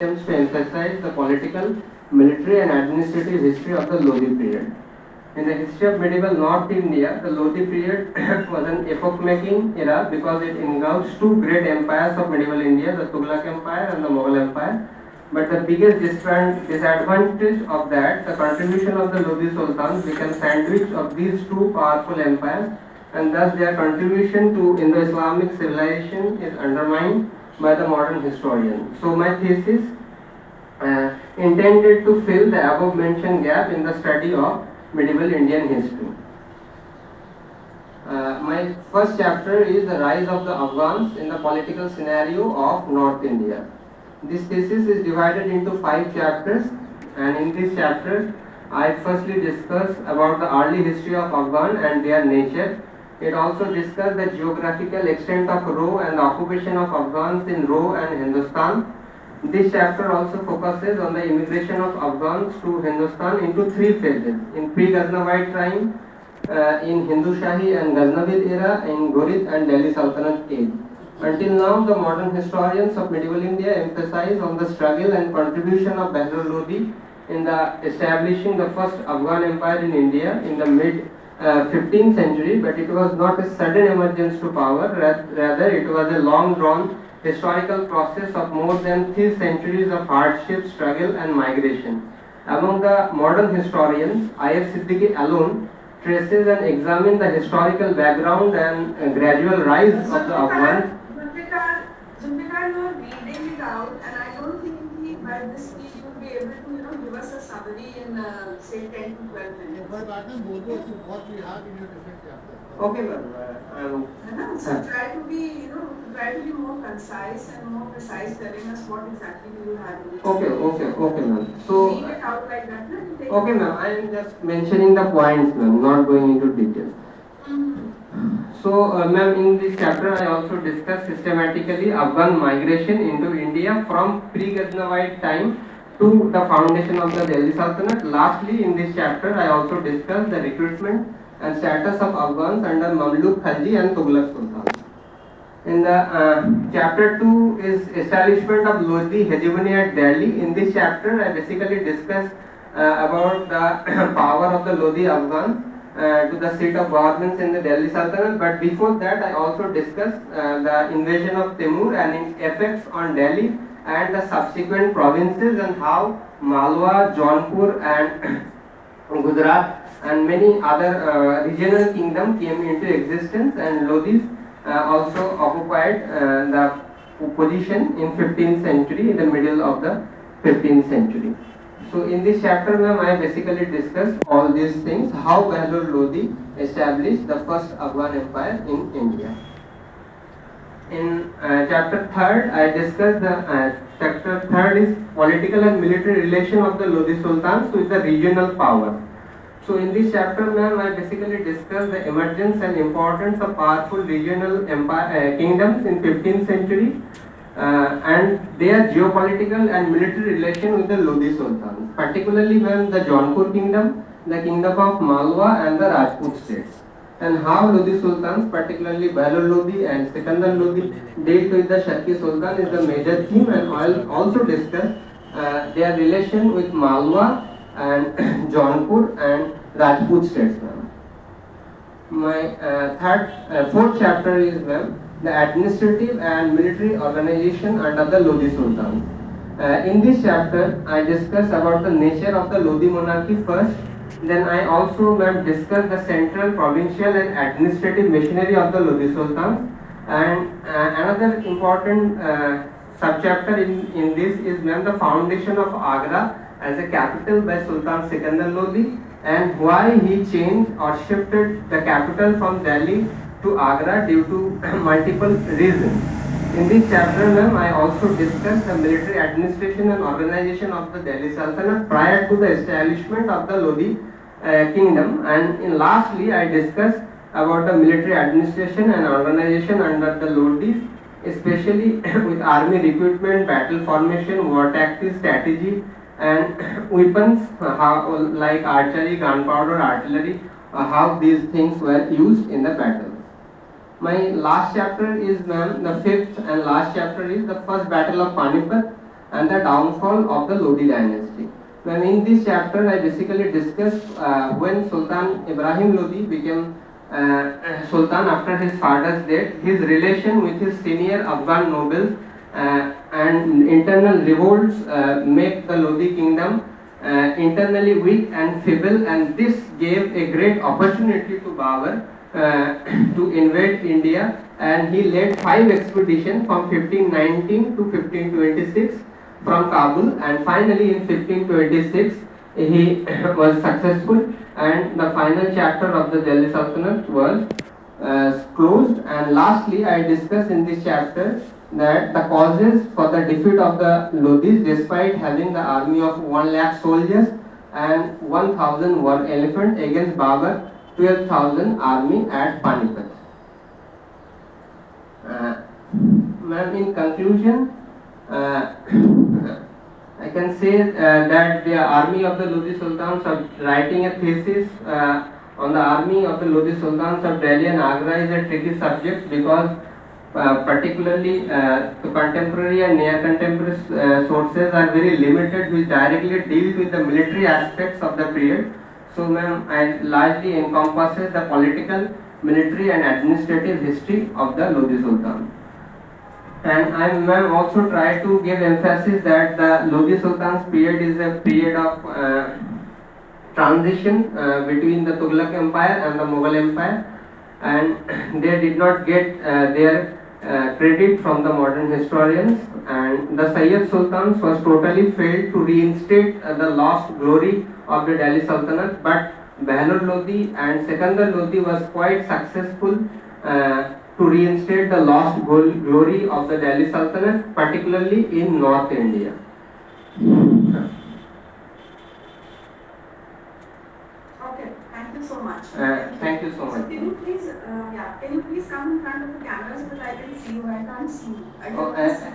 attempts to emphasize the political, military and administrative history of the Lodi period. In the history of medieval North India, the Lodi period was an epoch-making era because it engulfs two great empires of medieval India, the Tughlaq Empire and the Mughal Empire. But the biggest disadvantage of that, the contribution of the Lodi Sultans became sandwich of these two powerful empires, and thus their contribution to Indo-Islamic civilization is undermined by the modern historian. So my thesis intended to fill the above mentioned gap in the study of medieval Indian history. My first chapter is the rise of the Afghans in the political scenario of North India. This thesis is divided into 5 chapters, and in this chapter I firstly discuss about the early history of Afghan and their nature. It also discusses the geographical extent of Ro and the occupation of Afghans in Ro and Hindustan. This chapter also focuses on the immigration of Afghans to Hindustan into 3 phases: in pre-Ghaznavite time, in Hindu Shahi and Ghaznavid era, in Ghurid and Delhi Sultanate age. Until now, the modern historians of medieval India emphasize on the struggle and contribution of Bahadur Lodi in the establishing the first Afghan empire in India in the mid 15th century, but it was not a sudden emergence to power, rather it was a long drawn historical process of more than 3 centuries of hardship, struggle and migration. Among the modern historians, I.F. Siddiqui alone traces and examines the historical background and gradual rise of the Afghans. Zulfikar, you are reading it out, and I don't think by this speech you will be able to, give us a summary in say 10 to 12 minutes. But I can go to what we have in your different chapters. Okay, ma'am. So try to be more concise and more precise, telling us what exactly you have in it. Okay, ma'am. So read it out like that. Okay, ma'am. I am just mentioning the points, ma'am, not going into detail. So, ma'am, in this chapter I also discuss systematically Afghan migration into India from pre-Ghaznavite time to the foundation of the Delhi Sultanate. Lastly, in this chapter I also discuss the recruitment and status of Afghans under Mamluk, Khalji and Tughlaq Sultans. In the chapter 2 is establishment of Lodi hegemony at Delhi. In this chapter I basically discuss about the power of the Lodi Afghans to the seat of governments in the Delhi Sultanate, but before that I also discussed the invasion of Timur and its effects on Delhi and the subsequent provinces, and how Malwa, Jaunpur and Gujarat and many other regional kingdoms came into existence, and Lodis also occupied the position in 15th century, in the middle of the 15th century. So in this chapter, ma'am, I basically discussed all these things, how Bahadur Lodi established the first Afghan empire in India. In chapter 3rd, I discussed the chapter 3rd is political and military relation of the Lodi Sultans with the regional power. So in this chapter, ma'am, I basically discussed the emergence and importance of powerful regional empire kingdoms in 15th century. And their geopolitical and military relation with the Lodi Sultans, particularly when the Jaunpur kingdom, the kingdom of Malwa and the Rajput states, and how Lodi Sultans, particularly Bahadur Lodi and Sikandar Lodi, dealt with the Shaki Sultan is the major theme, and I'll also discuss their relation with Malwa and Jaunpur and Rajput states. My fourth chapter is, ma'am, the administrative and military organization under the Lodi Sultans. In this chapter, I discuss about the nature of the Lodi monarchy first. Then I also, ma'am, discuss the central, provincial and administrative machinery of the Lodi Sultans. And another important subchapter in this is, ma'am, the foundation of Agra as a capital by Sultan Sikandar Lodi, and why he changed or shifted the capital from Delhi to Agra due to multiple reasons. In this chapter, ma'am, I also discussed the military administration and organization of the Delhi Sultanate prior to the establishment of the Lodi kingdom, and lastly I discussed about the military administration and organization under the Lodis, especially with army recruitment, battle formation, war tactics, strategy and weapons like archery, gunpowder, artillery, how these things were used in the battle. My last chapter is, ma'am, the fifth and last chapter is the first battle of Panipat, and the downfall of the Lodi dynasty. When in this chapter, I basically discuss when Sultan Ibrahim Lodi became Sultan after his father's death, his relation with his senior Afghan nobles and internal revolts make the Lodi kingdom internally weak and feeble, and this gave a great opportunity to Babur to invade India, and he led 5 expeditions from 1519 to 1526 from Kabul, and finally in 1526 he was successful, and the final chapter of the Delhi Sultanate was closed. And lastly, I discuss in this chapter that the causes for the defeat of the Lodis, despite having the army of 1 lakh soldiers and 1,000 war elephant against Babur 12,000 army at Panipat. Ma'am, in conclusion, I can say that the army of the Lodi Sultans of writing a thesis on the army of the Lodi Sultans of Delhi and Agra is a tricky subject, because particularly the contemporary and near contemporary sources are very limited, which directly deal with the military aspects of the period. So ma'am, I largely encompasses the political, military and administrative history of the Lodi Sultan. And I ma'am also try to give emphasis that the Lodi Sultan's period is a period of transition between the Tughlaq Empire and the Mughal Empire, and they did not get their credit from the modern historians, and the Sayyid Sultans was totally failed to reinstate the lost glory of the Delhi Sultanate, but Bahlul Lodi and Sikandar Lodi was quite successful to reinstate the lost glory of the Delhi Sultanate, particularly in North India. Okay, thank you so much. Thank you so much. So can you please come in front of the camera so that I can see you? I can't see. I Oh, don't see.